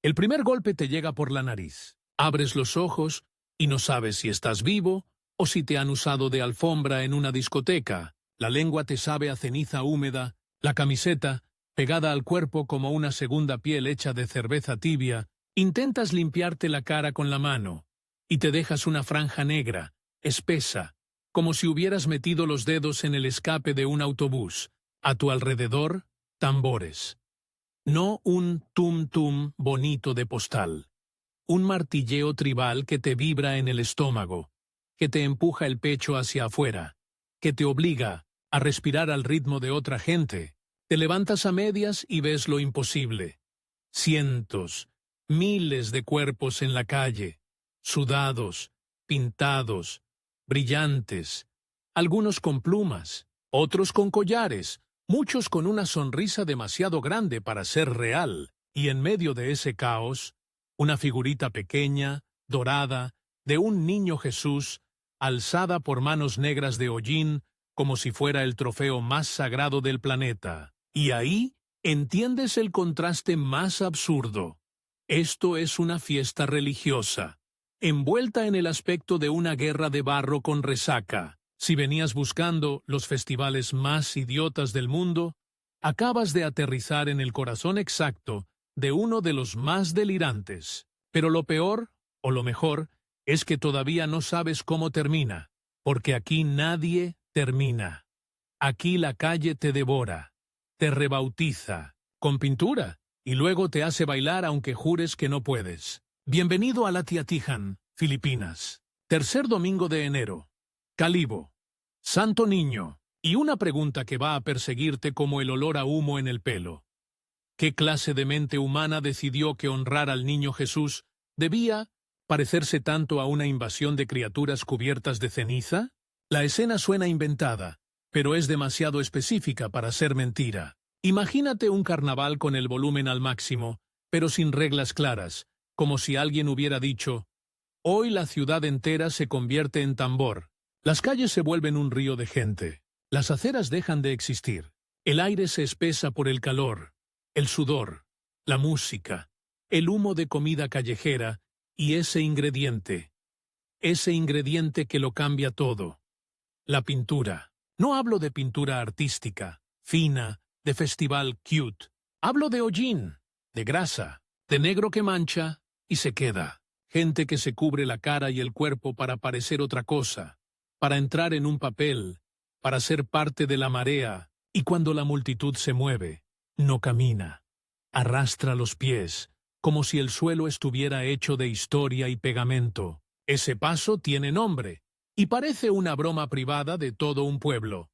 El primer golpe te llega por la nariz. Abres los ojos y no sabes si estás vivo o si te han usado de alfombra en una discoteca. La lengua te sabe a ceniza húmeda, la camiseta, pegada al cuerpo como una segunda piel hecha de cerveza tibia. Intentas limpiarte la cara con la mano y te dejas una franja negra, espesa, como si hubieras metido los dedos en el escape de un autobús. A tu alrededor, tambores. No un tum-tum bonito de postal. Un martilleo tribal que te vibra en el estómago, que te empuja el pecho hacia afuera, que te obliga a respirar al ritmo de otra gente. Te levantas a medias y ves lo imposible. Cientos, miles de cuerpos en la calle, sudados, pintados, brillantes, algunos con plumas, otros con collares, muchos con una sonrisa demasiado grande para ser real, y en medio de ese caos, una figurita pequeña, dorada, de un niño Jesús, alzada por manos negras de hollín, como si fuera el trofeo más sagrado del planeta. Y ahí entiendes el contraste más absurdo. Esto es una fiesta religiosa, envuelta en el aspecto de una guerra de barro con resaca. Si venías buscando los festivales más idiotas del mundo, acabas de aterrizar en el corazón exacto de uno de los más delirantes. Pero lo peor, o lo mejor, es que todavía no sabes cómo termina, porque aquí nadie termina. Aquí la calle te devora, te rebautiza, con pintura, y luego te hace bailar aunque jures que no puedes. Bienvenido a Atiatihan, Filipinas. Tercer domingo de enero. Calibo. Santo Niño. Y una pregunta que va a perseguirte como el olor a humo en el pelo. ¿Qué clase de mente humana decidió que honrar al niño Jesús debía parecerse tanto a una invasión de criaturas cubiertas de ceniza? La escena suena inventada, pero es demasiado específica para ser mentira. Imagínate un carnaval con el volumen al máximo, pero sin reglas claras, como si alguien hubiera dicho: hoy la ciudad entera se convierte en tambor. Las calles se vuelven un río de gente. Las aceras dejan de existir. El aire se espesa por el calor, el sudor, la música, el humo de comida callejera y ese ingrediente que lo cambia todo. La pintura. No hablo de pintura artística, fina, de festival cute. Hablo de hollín, de grasa, de negro que mancha y se queda. Gente que se cubre la cara y el cuerpo para parecer otra cosa, para entrar en un papel, para ser parte de la marea, y cuando la multitud se mueve, no camina. Arrastra los pies, como si el suelo estuviera hecho de historia y pegamento. Ese paso tiene nombre, y parece una broma privada de todo un pueblo.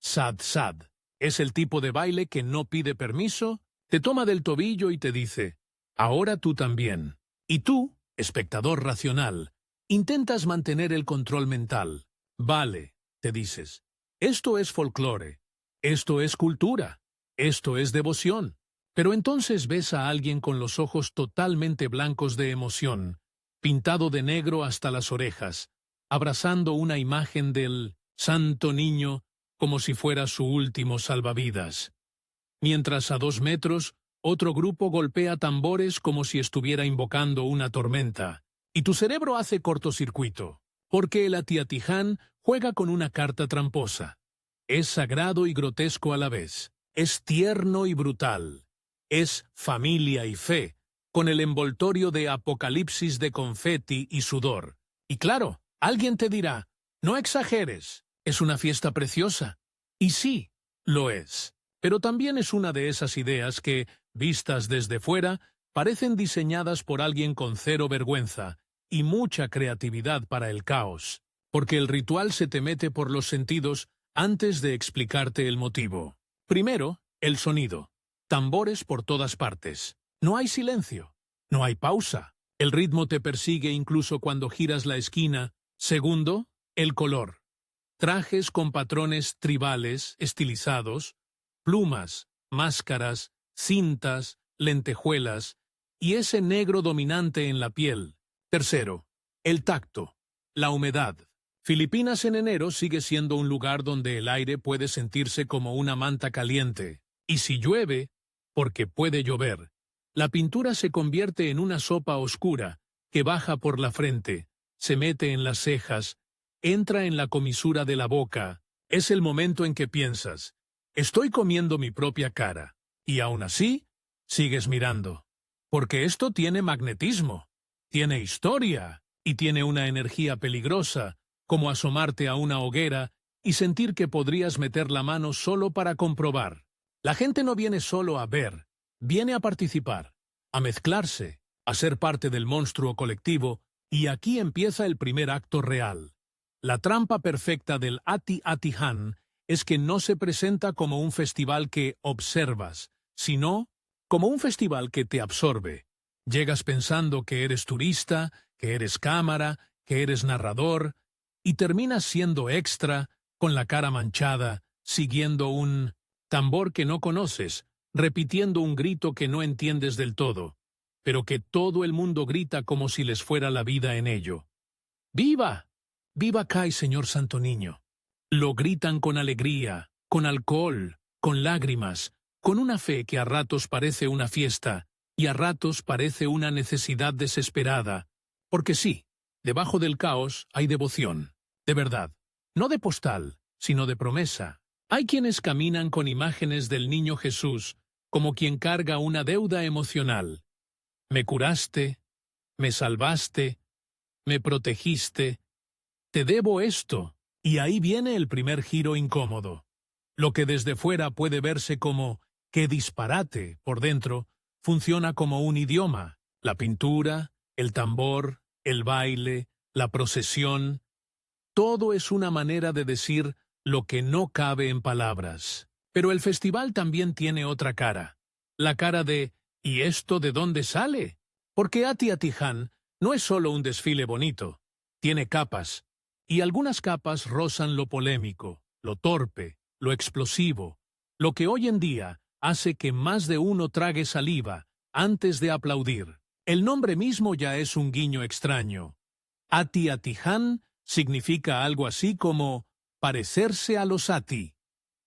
Sad Sad. Es el tipo de baile que no pide permiso, te toma del tobillo y te dice: ahora tú también. Y tú, espectador racional, intentas mantener el control mental. Vale, te dices, esto es folclore, esto es cultura, esto es devoción. Pero entonces ves a alguien con los ojos totalmente blancos de emoción, pintado de negro hasta las orejas, abrazando una imagen del Santo Niño como si fuera su último salvavidas. Mientras a 2 metros, otro grupo golpea tambores como si estuviera invocando una tormenta, y tu cerebro hace cortocircuito, porque el Atiatihan juega con una carta tramposa. Es sagrado y grotesco a la vez, es tierno y brutal, es familia y fe, con el envoltorio de apocalipsis de confeti y sudor. Y claro, alguien te dirá: no exageres, es una fiesta preciosa. Y sí, lo es. Pero también es una de esas ideas que, vistas desde fuera, parecen diseñadas por alguien con cero vergüenza y mucha creatividad para el caos, porque el ritual se te mete por los sentidos antes de explicarte el motivo. Primero, el sonido. Tambores por todas partes. No hay silencio. No hay pausa. El ritmo te persigue incluso cuando giras la esquina. Segundo, el color. Trajes con patrones tribales, estilizados, plumas, máscaras, cintas, lentejuelas y ese negro dominante en la piel. Tercero, el tacto, la humedad. Filipinas en enero sigue siendo un lugar donde el aire puede sentirse como una manta caliente. Y si llueve, porque puede llover, La pintura se convierte en una sopa oscura que baja por la frente, se mete en las cejas, entra en la comisura de la boca. Es el momento en que piensas, estoy comiendo mi propia cara, y aún así, sigues mirando. Porque esto tiene magnetismo, tiene historia, y tiene una energía peligrosa, como asomarte a una hoguera y sentir que podrías meter la mano solo para comprobar. La gente no viene solo a ver, viene a participar, a mezclarse, a ser parte del monstruo colectivo, y aquí empieza el primer acto real. La trampa perfecta del Ati-Atihan es que no se presenta como un festival que observas, sino como un festival que te absorbe. Llegas pensando que eres turista, que eres cámara, que eres narrador, y terminas siendo extra, con la cara manchada, siguiendo un tambor que no conoces, repitiendo un grito que no entiendes del todo, pero que todo el mundo grita como si les fuera la vida en ello. ¡Viva! ¡Viva Kai, señor Santo Niño! Lo gritan con alegría, con alcohol, con lágrimas, con una fe que a ratos parece una fiesta y a ratos parece una necesidad desesperada, porque sí, debajo del caos hay devoción, de verdad, no de postal, sino de promesa. Hay quienes caminan con imágenes del niño Jesús, como quien carga una deuda emocional. Me curaste, me salvaste, me protegiste, te debo esto, y ahí viene el primer giro incómodo. Lo que desde fuera puede verse como ¡qué disparate! Por dentro, funciona como un idioma. La pintura, el tambor, el baile, la procesión, todo es una manera de decir lo que no cabe en palabras. Pero el festival también tiene otra cara. La cara de ¿y esto de dónde sale? Porque Ati-Atihan no es solo un desfile bonito. Tiene capas. Y algunas capas rozan lo polémico, lo torpe, lo explosivo, lo que hoy en día hace que más de uno trague saliva antes de aplaudir. El nombre mismo ya es un guiño extraño. Ati-Atihan significa algo así como parecerse a los Ati,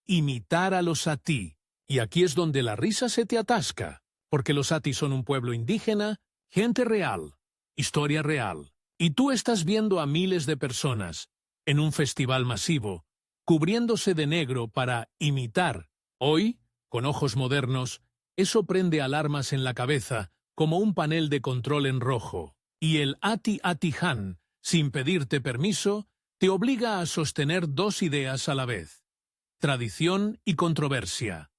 imitar a los Ati. Y aquí es donde la risa se te atasca, porque los Ati son un pueblo indígena, gente real, historia real. Y tú estás viendo a miles de personas, en un festival masivo, cubriéndose de negro para imitar. Hoy, con ojos modernos, eso prende alarmas en la cabeza, como un panel de control en rojo. Y el Ati-Atihan, sin pedirte permiso, te obliga a sostener dos ideas a la vez. Tradición y controversia.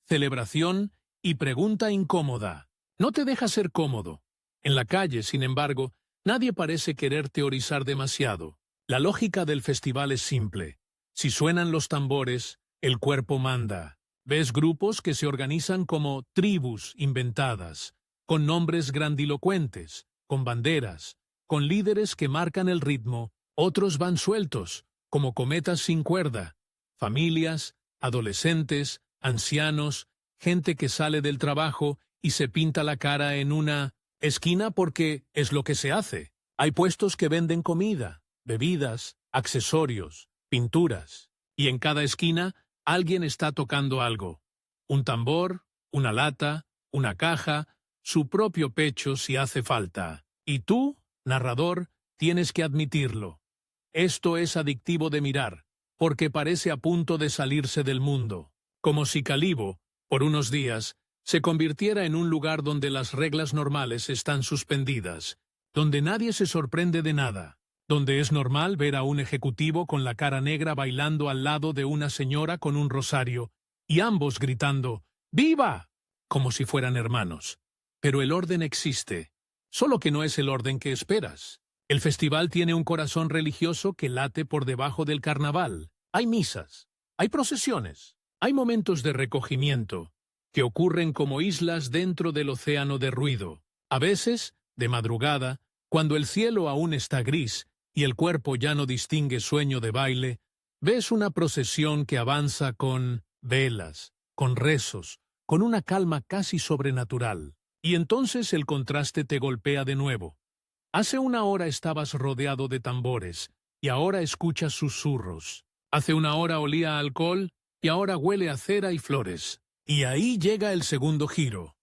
Celebración y pregunta incómoda. No te deja ser cómodo. En la calle, sin embargo, nadie parece querer teorizar demasiado. La lógica del festival es simple. Si suenan los tambores, el cuerpo manda. Ves grupos que se organizan como tribus inventadas, con nombres grandilocuentes, con banderas, con líderes que marcan el ritmo. Otros van sueltos, como cometas sin cuerda. Familias, adolescentes, ancianos, gente que sale del trabajo y se pinta la cara en una esquina porque es lo que se hace. Hay puestos que venden comida, bebidas, accesorios, pinturas. Y en cada esquina alguien está tocando algo. Un tambor, una lata, una caja, su propio pecho si hace falta. Y tú, narrador, tienes que admitirlo. Esto es adictivo de mirar, porque parece a punto de salirse del mundo. Como si Calibo, por unos días, se convirtiera en un lugar donde las reglas normales están suspendidas, donde nadie se sorprende de nada, donde es normal ver a un ejecutivo con la cara negra bailando al lado de una señora con un rosario, y ambos gritando ¡Viva!, como si fueran hermanos. Pero el orden existe, solo que no es el orden que esperas. El festival tiene un corazón religioso que late por debajo del carnaval. Hay misas, hay procesiones, hay momentos de recogimiento, que ocurren como islas dentro del océano de ruido. A veces, de madrugada, cuando el cielo aún está gris y el cuerpo ya no distingue sueño de baile, ves una procesión que avanza con velas, con rezos, con una calma casi sobrenatural. Y entonces el contraste te golpea de nuevo. Hace una hora estabas rodeado de tambores, y ahora escuchas susurros. Hace una hora olía a alcohol, y ahora huele a cera y flores. Y ahí llega el segundo giro.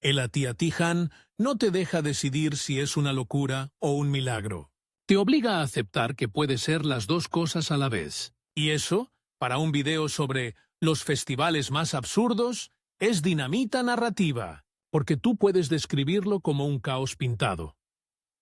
El Atiatihan no te deja decidir si es una locura o un milagro. Te obliga a aceptar que puede ser las dos cosas a la vez. Y eso, para un video sobre los festivales más absurdos, es dinamita narrativa, porque tú puedes describirlo como un caos pintado.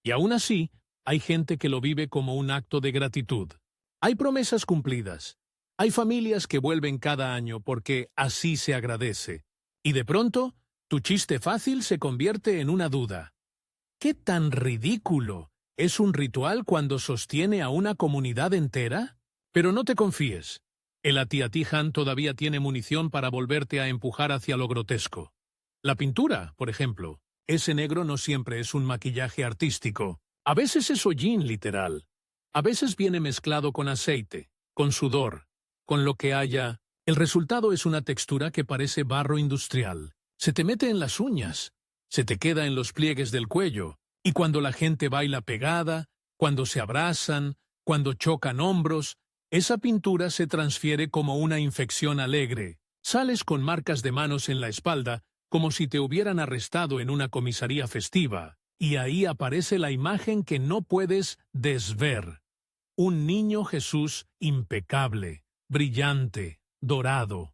Y aún así, hay gente que lo vive como un acto de gratitud. Hay promesas cumplidas. Hay familias que vuelven cada año porque así se agradece. Y de pronto, tu chiste fácil se convierte en una duda. ¿Qué tan ridículo es un ritual cuando sostiene a una comunidad entera? Pero no te confíes. El Atiatihan todavía tiene munición para volverte a empujar hacia lo grotesco. La pintura, por ejemplo. Ese negro no siempre es un maquillaje artístico. A veces es hollín literal. A veces viene mezclado con aceite, con sudor, con lo que haya. El resultado es una textura que parece barro industrial. Se te mete en las uñas, se te queda en los pliegues del cuello, y cuando la gente baila pegada, cuando se abrazan, cuando chocan hombros, esa pintura se transfiere como una infección alegre. Sales con marcas de manos en la espalda, como si te hubieran arrestado en una comisaría festiva, y ahí aparece la imagen que no puedes desver. Un niño Jesús impecable, brillante, dorado,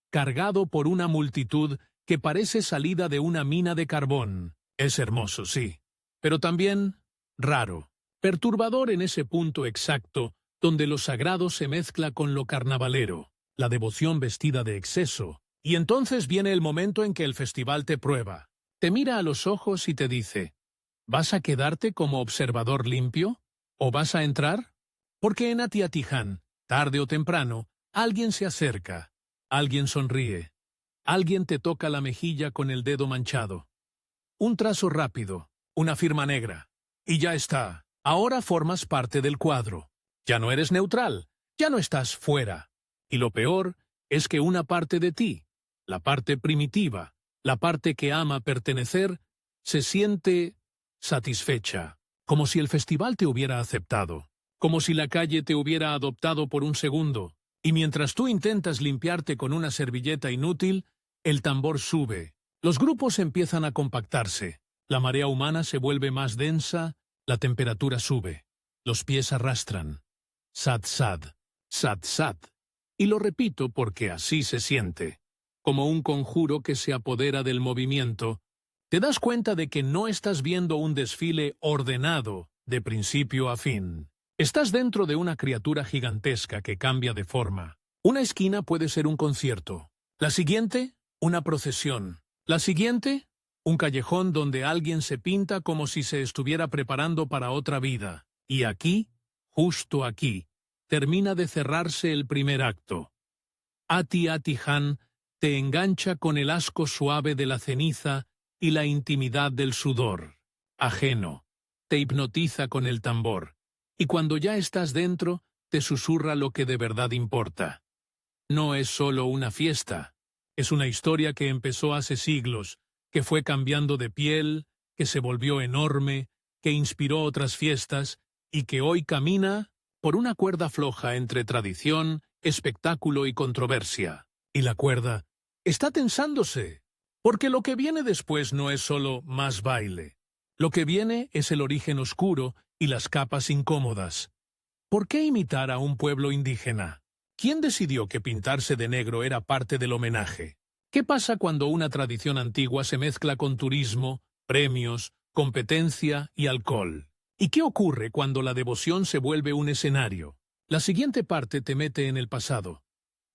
cargado por una multitud que parece salida de una mina de carbón. Es hermoso, sí, pero también raro, perturbador en ese punto exacto donde lo sagrado se mezcla con lo carnavalero, la devoción vestida de exceso. Y entonces viene el momento en que el festival te prueba. Te mira a los ojos y te dice, ¿vas a quedarte como observador limpio? ¿O vas a entrar? Porque en Atiatihan, tarde o temprano, alguien se acerca, alguien sonríe, alguien te toca la mejilla con el dedo manchado. Un trazo rápido, una firma negra. Y ya está. Ahora formas parte del cuadro. Ya no eres neutral, ya no estás fuera. Y lo peor es que una parte de ti, la parte primitiva, la parte que ama pertenecer, se siente satisfecha, como si el festival te hubiera aceptado, como si la calle te hubiera adoptado por un segundo, y mientras tú intentas limpiarte con una servilleta inútil, el tambor sube, los grupos empiezan a compactarse, la marea humana se vuelve más densa, la temperatura sube, los pies arrastran. Sad, sad, sad, sad. Y lo repito porque así se siente. Como un conjuro que se apodera del movimiento, te das cuenta de que no estás viendo un desfile ordenado de principio a fin. Estás dentro de una criatura gigantesca que cambia de forma. Una esquina puede ser un concierto. La siguiente, una procesión. La siguiente, un callejón donde alguien se pinta como si se estuviera preparando para otra vida. Y aquí, justo aquí, termina de cerrarse el primer acto. Atiatihan te engancha con el asco suave de la ceniza y la intimidad del sudor. Ajeno. Te hipnotiza con el tambor. Y cuando ya estás dentro, te susurra lo que de verdad importa. No es solo una fiesta. Es una historia que empezó hace siglos, que fue cambiando de piel, que se volvió enorme, que inspiró otras fiestas y que hoy camina por una cuerda floja entre tradición, espectáculo y controversia. Y la cuerda está tensándose, porque lo que viene después no es solo más baile. Lo que viene es el origen oscuro y las capas incómodas. ¿Por qué imitar a un pueblo indígena? ¿Quién decidió que pintarse de negro era parte del homenaje? ¿Qué pasa cuando una tradición antigua se mezcla con turismo, premios, competencia y alcohol? ¿Y qué ocurre cuando la devoción se vuelve un escenario? La siguiente parte te mete en el pasado,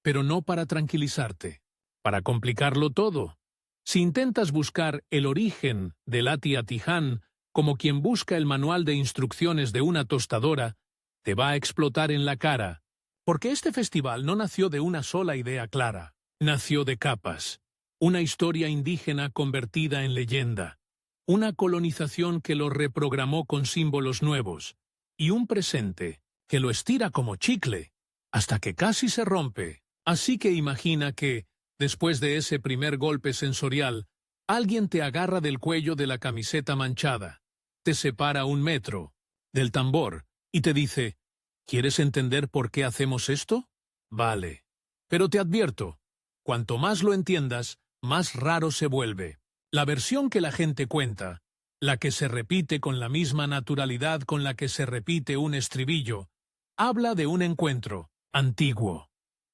pero no para tranquilizarte, para complicarlo todo. Si intentas buscar el origen del Atiatihan como quien busca el manual de instrucciones de una tostadora, te va a explotar en la cara, porque este festival no nació de una sola idea clara, nació de capas, una historia indígena convertida en leyenda, una colonización que lo reprogramó con símbolos nuevos, y un presente que lo estira como chicle, hasta que casi se rompe. Así que imagina que, después de ese primer golpe sensorial, alguien te agarra del cuello de la camiseta manchada, te separa 1 metro del tambor y te dice, ¿quieres entender por qué hacemos esto? Vale. Pero te advierto, cuanto más lo entiendas, más raro se vuelve. La versión que la gente cuenta, la que se repite con la misma naturalidad con la que se repite un estribillo, habla de un encuentro antiguo.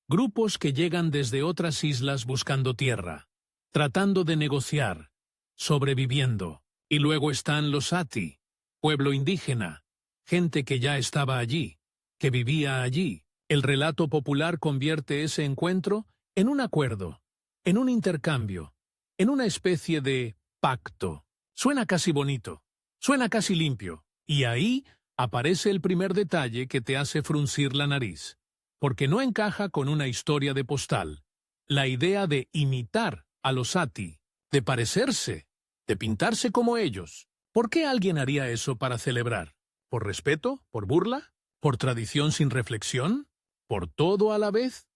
Grupos que llegan desde otras islas buscando tierra, tratando de negociar, sobreviviendo. Y luego están los Ati, pueblo indígena, gente que ya estaba allí, que vivía allí. El relato popular convierte ese encuentro en un acuerdo, en un intercambio, en una especie de pacto. Suena casi bonito, suena casi limpio, y ahí aparece el primer detalle que te hace fruncir la nariz, porque no encaja con una historia de postal. La idea de imitar a los Ati, de parecerse, de pintarse como ellos. ¿Por qué alguien haría eso para celebrar? ¿Por respeto? ¿Por burla? ¿Por tradición sin reflexión? ¿Por todo a la vez?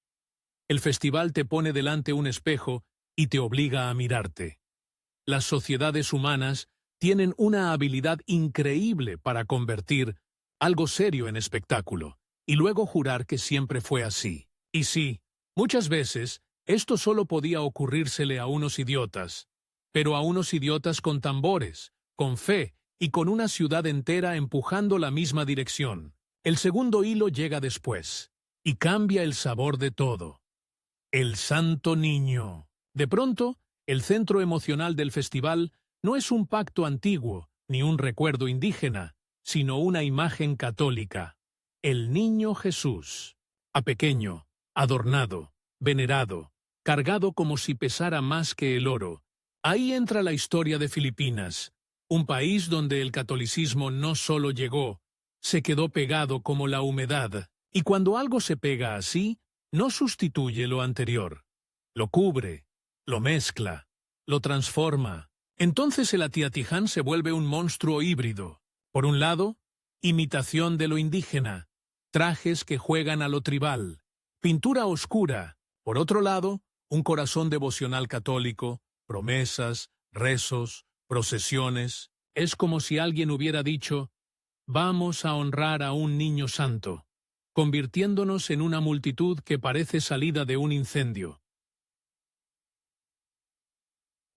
El festival te pone delante un espejo y te obliga a mirarte. Las sociedades humanas tienen una habilidad increíble para convertir algo serio en espectáculo, y luego jurar que siempre fue así. Y sí, muchas veces esto solo podía ocurrírsele a unos idiotas, pero a unos idiotas con tambores, con fe y con una ciudad entera empujando la misma dirección. El segundo hilo llega después, y cambia el sabor de todo. El Santo Niño. De pronto, el centro emocional del festival no es un pacto antiguo, ni un recuerdo indígena, sino una imagen católica. El Niño Jesús. A pequeño, adornado, venerado, cargado como si pesara más que el oro. Ahí entra la historia de Filipinas, un país donde el catolicismo no solo llegó, se quedó pegado como la humedad, y cuando algo se pega así, no sustituye lo anterior, lo cubre, lo mezcla, lo transforma. Entonces el Atiatiján se vuelve un monstruo híbrido. Por un lado, imitación de lo indígena, trajes que juegan a lo tribal, pintura oscura. Por otro lado, un corazón devocional católico, promesas, rezos, procesiones. Es como si alguien hubiera dicho, vamos a honrar a un niño santo, convirtiéndonos en una multitud que parece salida de un incendio.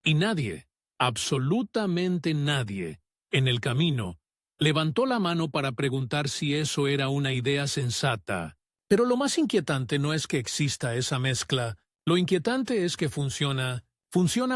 Y nadie, absolutamente nadie, en el camino, levantó la mano para preguntar si eso era una idea sensata. Pero lo más inquietante no es que exista esa mezcla, lo inquietante es que funciona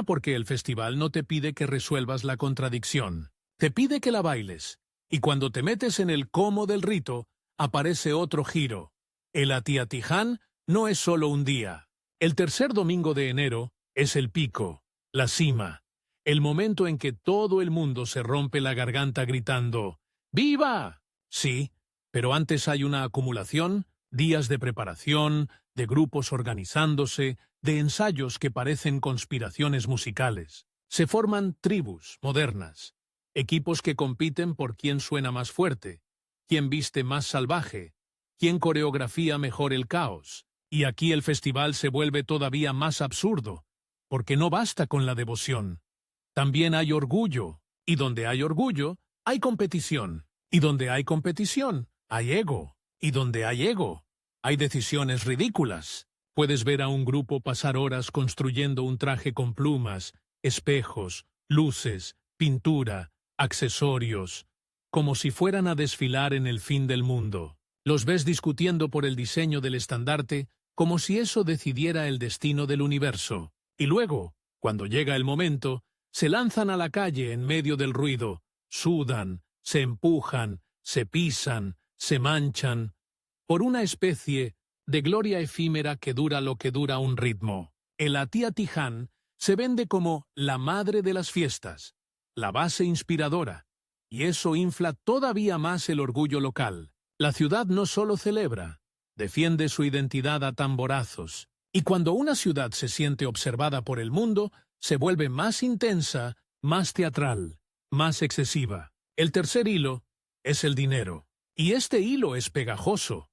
porque el festival no te pide que resuelvas la contradicción, te pide que la bailes, y cuando te metes en el cómo del rito, aparece otro giro. El Atiatiján no es solo un día. El tercer domingo de enero es el pico, la cima, el momento en que todo el mundo se rompe la garganta gritando ¡Viva! Sí, pero antes hay una acumulación, días de preparación, de grupos organizándose, de ensayos que parecen conspiraciones musicales. Se forman tribus modernas, equipos que compiten por quién suena más fuerte, quién viste más salvaje, quién coreografía mejor el caos. Y aquí el festival se vuelve todavía más absurdo, porque no basta con la devoción. También hay orgullo, y donde hay orgullo, hay competición, y donde hay competición, hay ego, y donde hay ego, hay decisiones ridículas. Puedes ver a un grupo pasar horas construyendo un traje con plumas, espejos, luces, pintura, accesorios, como si fueran a desfilar en el fin del mundo. Los ves discutiendo por el diseño del estandarte, como si eso decidiera el destino del universo. Y luego, cuando llega el momento, se lanzan a la calle en medio del ruido, sudan, se empujan, se pisan, se manchan, por una especie de gloria efímera que dura lo que dura un ritmo. El Atiatiján se vende como la madre de las fiestas, la base inspiradora, y eso infla todavía más el orgullo local. La ciudad no solo celebra, defiende su identidad a tamborazos, y cuando una ciudad se siente observada por el mundo, se vuelve más intensa, más teatral, más excesiva. El tercer hilo es el dinero, y este hilo es pegajoso,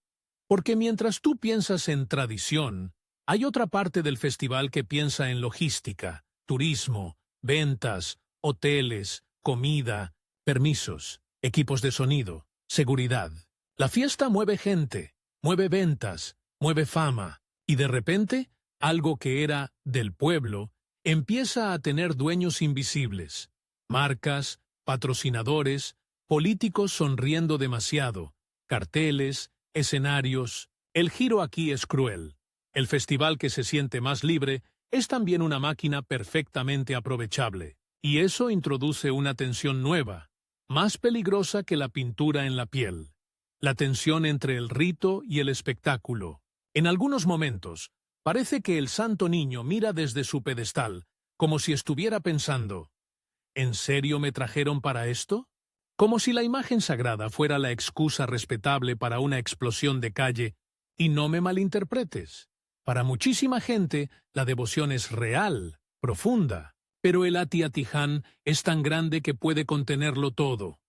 porque mientras tú piensas en tradición, hay otra parte del festival que piensa en logística, turismo, ventas, hoteles, comida, permisos, equipos de sonido, seguridad. La fiesta mueve gente, mueve ventas, mueve fama, y de repente, algo que era del pueblo, empieza a tener dueños invisibles, marcas, patrocinadores, políticos sonriendo demasiado, carteles, escenarios. El giro aquí es cruel. El festival que se siente más libre es también una máquina perfectamente aprovechable, y eso introduce una tensión nueva, más peligrosa que la pintura en la piel. La tensión entre el rito y el espectáculo. En algunos momentos, parece que el Santo Niño mira desde su pedestal, como si estuviera pensando, ¿en serio me trajeron para esto? Como si la imagen sagrada fuera la excusa respetable para una explosión de calle, y no me malinterpretes. Para muchísima gente, la devoción es real, profunda, pero el Atiatiján es tan grande que puede contenerlo todo.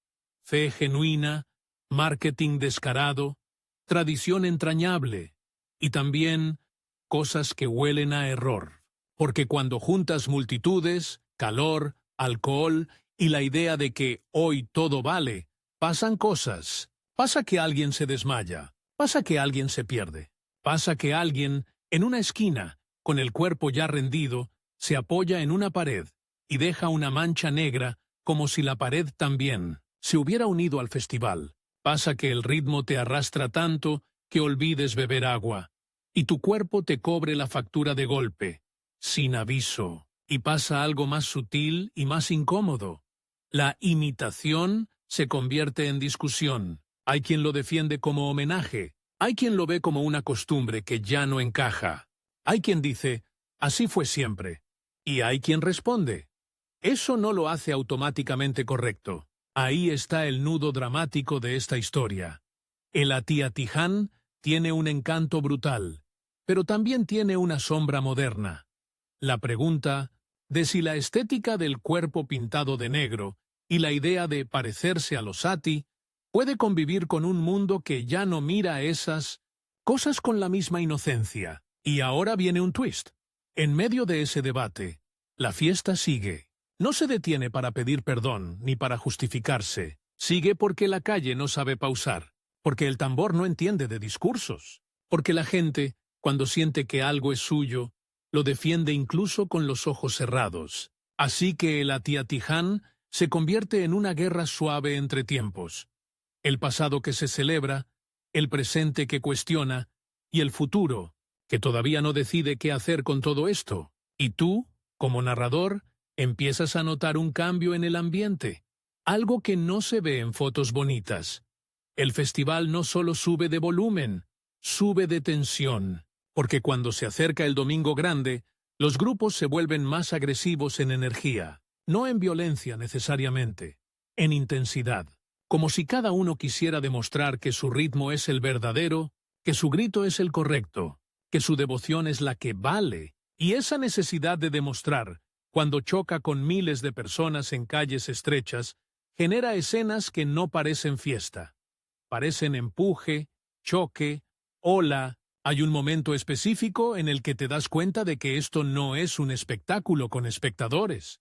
Fe genuina, marketing descarado, tradición entrañable, y también cosas que huelen a error. Porque cuando juntas multitudes, calor, alcohol y la idea de que hoy todo vale, pasan cosas. Pasa que alguien se desmaya, pasa que alguien se pierde, pasa que alguien, en una esquina, con el cuerpo ya rendido, se apoya en una pared y deja una mancha negra como si la pared también se hubiera unido al festival. Pasa que el ritmo te arrastra tanto que olvides beber agua, y tu cuerpo te cobre la factura de golpe, sin aviso. Y pasa algo más sutil y más incómodo. La imitación se convierte en discusión. Hay quien lo defiende como homenaje, hay quien lo ve como una costumbre que ya no encaja. Hay quien dice, así fue siempre. Y hay quien responde, eso no lo hace automáticamente correcto. Ahí está el nudo dramático de esta historia. El Atiatiján tiene un encanto brutal, pero también tiene una sombra moderna. La pregunta de si la estética del cuerpo pintado de negro y la idea de parecerse a los Ati puede convivir con un mundo que ya no mira esas cosas con la misma inocencia. Y ahora viene un twist. En medio de ese debate, la fiesta sigue. No se detiene para pedir perdón ni para justificarse. Sigue porque la calle no sabe pausar, porque el tambor no entiende de discursos, porque la gente, cuando siente que algo es suyo, lo defiende incluso con los ojos cerrados. Así que el Atiatiján se convierte en una guerra suave entre tiempos. El pasado que se celebra, el presente que cuestiona, y el futuro, que todavía no decide qué hacer con todo esto. Y tú, como narrador, empiezas a notar un cambio en el ambiente, algo que no se ve en fotos bonitas. El festival no solo sube de volumen, sube de tensión, porque cuando se acerca el Domingo Grande, los grupos se vuelven más agresivos en energía, no en violencia necesariamente, en intensidad, como si cada uno quisiera demostrar que su ritmo es el verdadero, que su grito es el correcto, que su devoción es la que vale, y esa necesidad de demostrar, cuando choca con miles de personas en calles estrechas, genera escenas que no parecen fiesta. Parecen empuje, choque, ola. Hay un momento específico en el que te das cuenta de que esto no es un espectáculo con espectadores.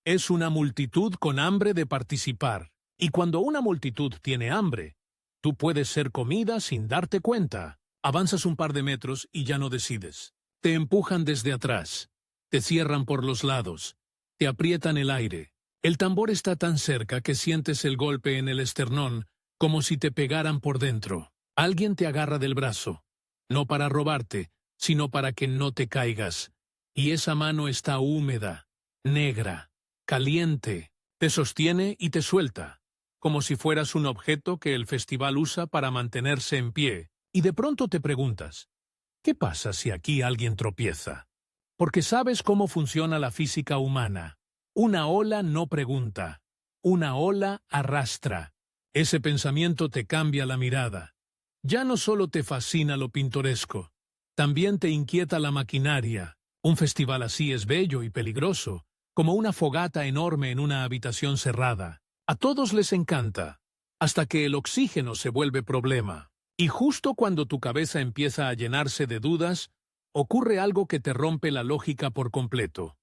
Es una multitud con hambre de participar. Y cuando una multitud tiene hambre, tú puedes ser comida sin darte cuenta. Avanzas un par de metros y ya no decides. Te empujan desde atrás. Te cierran por los lados, te aprietan el aire. El tambor está tan cerca que sientes el golpe en el esternón, como si te pegaran por dentro. Alguien te agarra del brazo, no para robarte, sino para que no te caigas. Y esa mano está húmeda, negra, caliente. Te sostiene y te suelta, como si fueras un objeto que el festival usa para mantenerse en pie. Y de pronto te preguntas, ¿qué pasa si aquí alguien tropieza? Porque sabes cómo funciona la física humana. Una ola no pregunta, una ola arrastra. Ese pensamiento te cambia la mirada. Ya no solo te fascina lo pintoresco, también te inquieta la maquinaria. Un festival así es bello y peligroso, como una fogata enorme en una habitación cerrada. A todos les encanta, hasta que el oxígeno se vuelve problema. Y justo cuando tu cabeza empieza a llenarse de dudas, ocurre algo que te rompe la lógica por completo.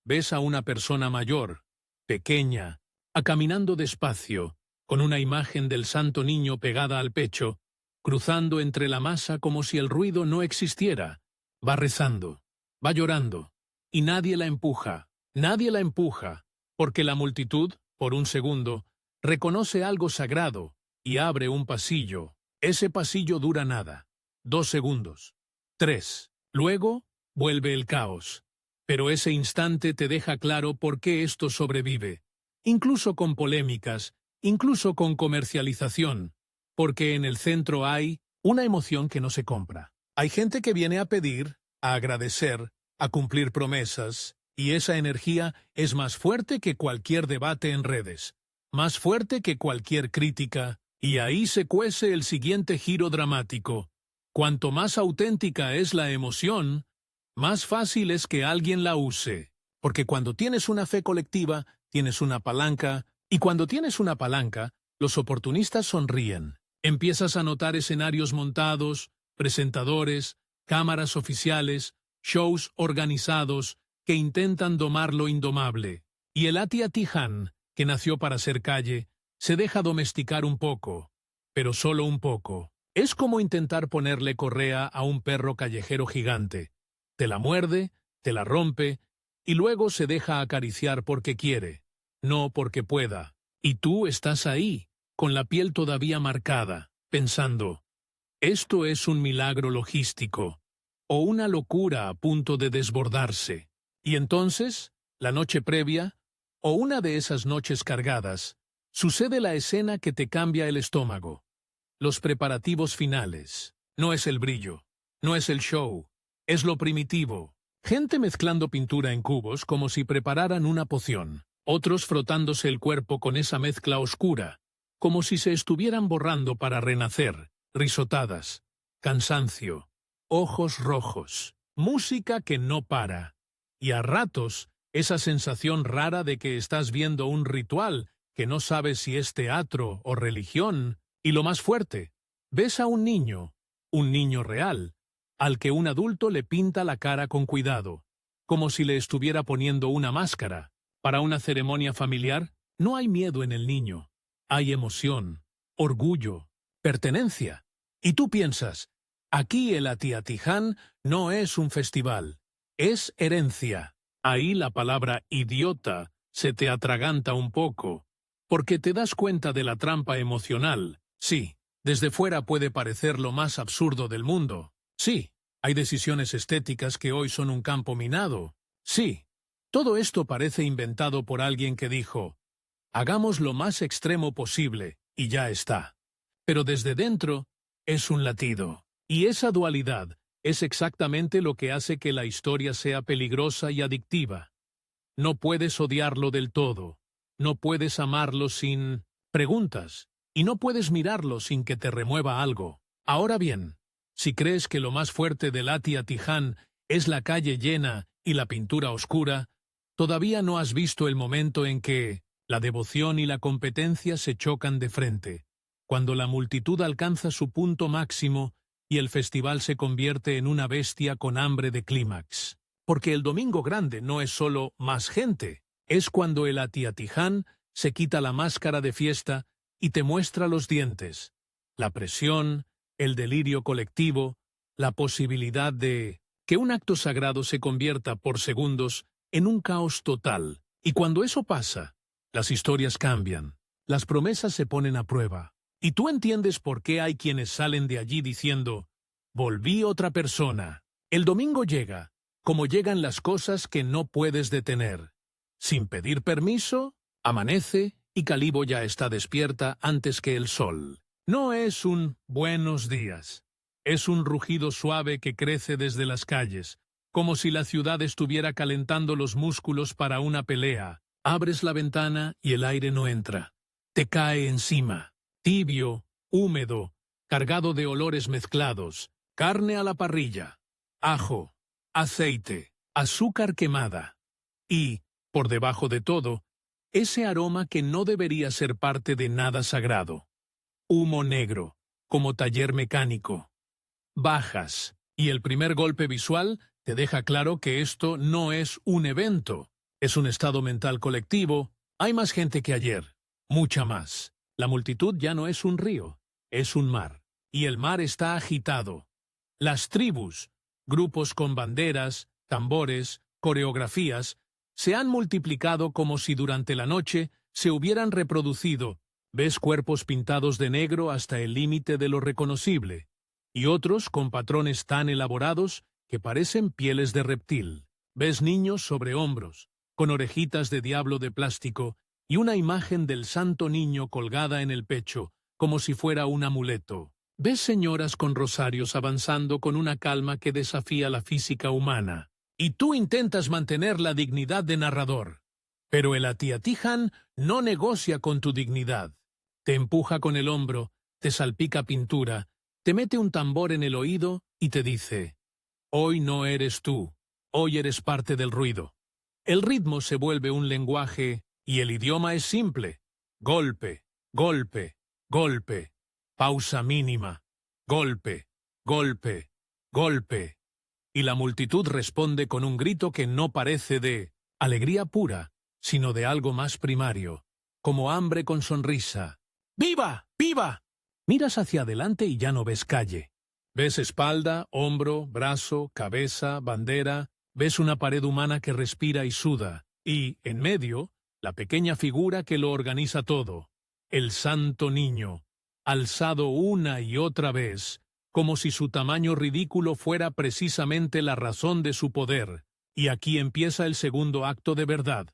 Ves a una persona mayor, pequeña, caminando despacio, con una imagen del Santo Niño pegada al pecho, cruzando entre la masa como si el ruido no existiera. Va rezando, va llorando, y nadie la empuja. Nadie la empuja, porque la multitud, por un segundo, reconoce algo sagrado y abre un pasillo. Ese pasillo dura nada. 2 segundos. 3. Luego, vuelve el caos. Pero ese instante te deja claro por qué esto sobrevive. Incluso con polémicas, incluso con comercialización. Porque en el centro hay una emoción que no se compra. Hay gente que viene a pedir, a agradecer, a cumplir promesas, y esa energía es más fuerte que cualquier debate en redes, más fuerte que cualquier crítica, y ahí se cuece el siguiente giro dramático. Cuanto más auténtica es la emoción, más fácil es que alguien la use. Porque cuando tienes una fe colectiva, tienes una palanca, y cuando tienes una palanca, los oportunistas sonríen. Empiezas a notar escenarios montados, presentadores, cámaras oficiales, shows organizados que intentan domar lo indomable. Y el Ati-Ati-Han, que nació para ser calle, se deja domesticar un poco, pero solo un poco. Es como intentar ponerle correa a un perro callejero gigante. Te la muerde, te la rompe, y luego se deja acariciar porque quiere, no porque pueda. Y tú estás ahí, con la piel todavía marcada, pensando, ¿esto es un milagro logístico o una locura a punto de desbordarse? Y entonces, la noche previa, o una de esas noches cargadas, sucede la escena que te cambia el estómago. Los preparativos finales. No es el brillo, no es el show, es lo primitivo. Gente mezclando pintura en cubos como si prepararan una poción. Otros frotándose el cuerpo con esa mezcla oscura, como si se estuvieran borrando para renacer. Risotadas, cansancio, ojos rojos, música que no para. Y a ratos, esa sensación rara de que estás viendo un ritual que no sabes si es teatro o religión. Y lo más fuerte, ves a un niño real, al que un adulto le pinta la cara con cuidado, como si le estuviera poniendo una máscara. Para una ceremonia familiar, no hay miedo en el niño. Hay emoción, orgullo, pertenencia. Y tú piensas, aquí el Ati-Ati-Han no es un festival, es herencia. Ahí la palabra idiota se te atraganta un poco, porque te das cuenta de la trampa emocional. Sí, desde fuera puede parecer lo más absurdo del mundo. Sí, hay decisiones estéticas que hoy son un campo minado. Sí, todo esto parece inventado por alguien que dijo, hagamos lo más extremo posible, y ya está. Pero desde dentro es un latido. Y esa dualidad es exactamente lo que hace que la historia sea peligrosa y adictiva. No puedes odiarlo del todo, no puedes amarlo sin preguntas, y no puedes mirarlo sin que te remueva algo. Ahora bien, si crees que lo más fuerte del Ati-Ati-Han es la calle llena y la pintura oscura, todavía no has visto el momento en que la devoción y la competencia se chocan de frente, cuando la multitud alcanza su punto máximo y el festival se convierte en una bestia con hambre de clímax. Porque el Domingo Grande no es solo más gente, es cuando el Ati-Ati-Han se quita la máscara de fiesta y te muestra los dientes, la presión, el delirio colectivo, la posibilidad de que un acto sagrado se convierta por segundos en un caos total. Y cuando eso pasa, las historias cambian, las promesas se ponen a prueba, y tú entiendes por qué hay quienes salen de allí diciendo, volví otra persona. El domingo llega, como llegan las cosas que no puedes detener. Sin pedir permiso, amanece y Calibo ya está despierta antes que el sol. No es un buenos días, es un rugido suave que crece desde las calles, como si la ciudad estuviera calentando los músculos para una pelea. Abres la ventana y el aire no entra. Te cae encima, tibio, húmedo, cargado de olores mezclados, carne a la parrilla, ajo, aceite, azúcar quemada. Y, por debajo de todo, ese aroma que no debería ser parte de nada sagrado. Humo negro, como taller mecánico. Bajas, y el primer golpe visual te deja claro que esto no es un evento, es un estado mental colectivo. Hay más gente que ayer, mucha más. La multitud ya no es un río, es un mar, y el mar está agitado. Las tribus, grupos con banderas, tambores, coreografías, se han multiplicado como si durante la noche se hubieran reproducido. Ves cuerpos pintados de negro hasta el límite de lo reconocible, y otros con patrones tan elaborados que parecen pieles de reptil. Ves niños sobre hombros, con orejitas de diablo de plástico, y una imagen del Santo Niño colgada en el pecho, como si fuera un amuleto. Ves señoras con rosarios avanzando con una calma que desafía la física humana. Y tú intentas mantener la dignidad de narrador. Pero el Atiatihan no negocia con tu dignidad. Te empuja con el hombro, te salpica pintura, te mete un tambor en el oído y te dice: hoy no eres tú, hoy eres parte del ruido. El ritmo se vuelve un lenguaje y el idioma es simple. Golpe, golpe, golpe, pausa mínima, golpe, golpe, golpe. Y la multitud responde con un grito que no parece de alegría pura, sino de algo más primario, como hambre con sonrisa. ¡Viva! ¡Viva! Miras hacia adelante y ya no ves calle. Ves espalda, hombro, brazo, cabeza, bandera, ves una pared humana que respira y suda, y, en medio, la pequeña figura que lo organiza todo, el Santo Niño, alzado una y otra vez, como si su tamaño ridículo fuera precisamente la razón de su poder. Y aquí empieza el segundo acto de verdad,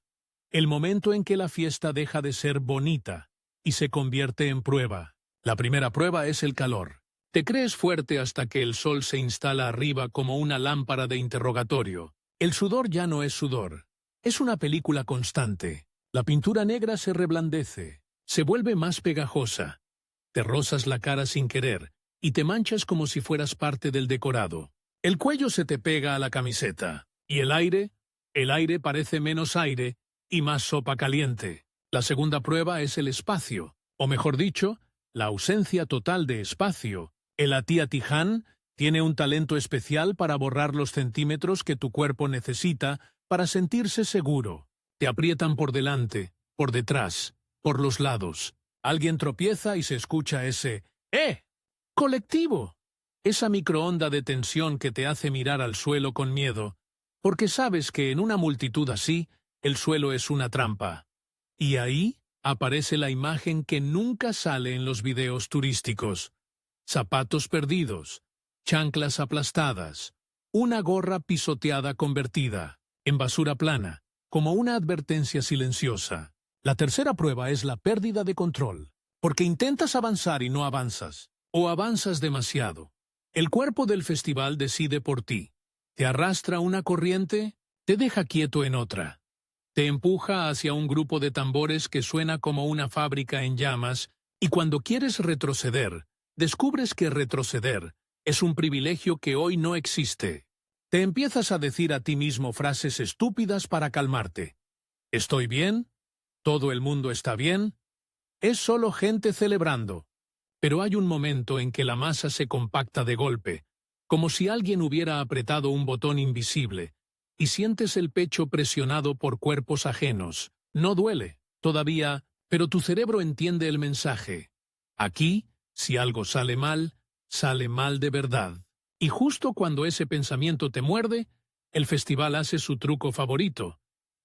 el momento en que la fiesta deja de ser bonita y se convierte en prueba. La primera prueba es el calor. Te crees fuerte hasta que el sol se instala arriba como una lámpara de interrogatorio. El sudor ya no es sudor. Es una película constante. La pintura negra se reblandece, se vuelve más pegajosa. Te rozas la cara sin querer y te manchas como si fueras parte del decorado. El cuello se te pega a la camiseta. ¿Y el aire? El aire parece menos aire y más sopa caliente. La segunda prueba es el espacio, o mejor dicho, la ausencia total de espacio. El Atiatihan tiene un talento especial para borrar los centímetros que tu cuerpo necesita para sentirse seguro. Te aprietan por delante, por detrás, por los lados. Alguien tropieza y se escucha ese ¡eh! ¡Colectivo! Esa microonda de tensión que te hace mirar al suelo con miedo, porque sabes que en una multitud así, el suelo es una trampa. Y ahí aparece la imagen que nunca sale en los videos turísticos. Zapatos perdidos, chanclas aplastadas, una gorra pisoteada convertida en basura plana, como una advertencia silenciosa. La tercera prueba es la pérdida de control, porque intentas avanzar y no avanzas, o avanzas demasiado. El cuerpo del festival decide por ti. Te arrastra una corriente, te deja quieto en otra. Te empuja hacia un grupo de tambores que suena como una fábrica en llamas, y cuando quieres retroceder, descubres que retroceder es un privilegio que hoy no existe. Te empiezas a decir a ti mismo frases estúpidas para calmarte. ¿Estoy bien? ¿Todo el mundo está bien? Es solo gente celebrando. Pero hay un momento en que la masa se compacta de golpe, como si alguien hubiera apretado un botón invisible, y sientes el pecho presionado por cuerpos ajenos. No duele, todavía, pero tu cerebro entiende el mensaje. Aquí, si algo sale mal de verdad. Y justo cuando ese pensamiento te muerde, el festival hace su truco favorito.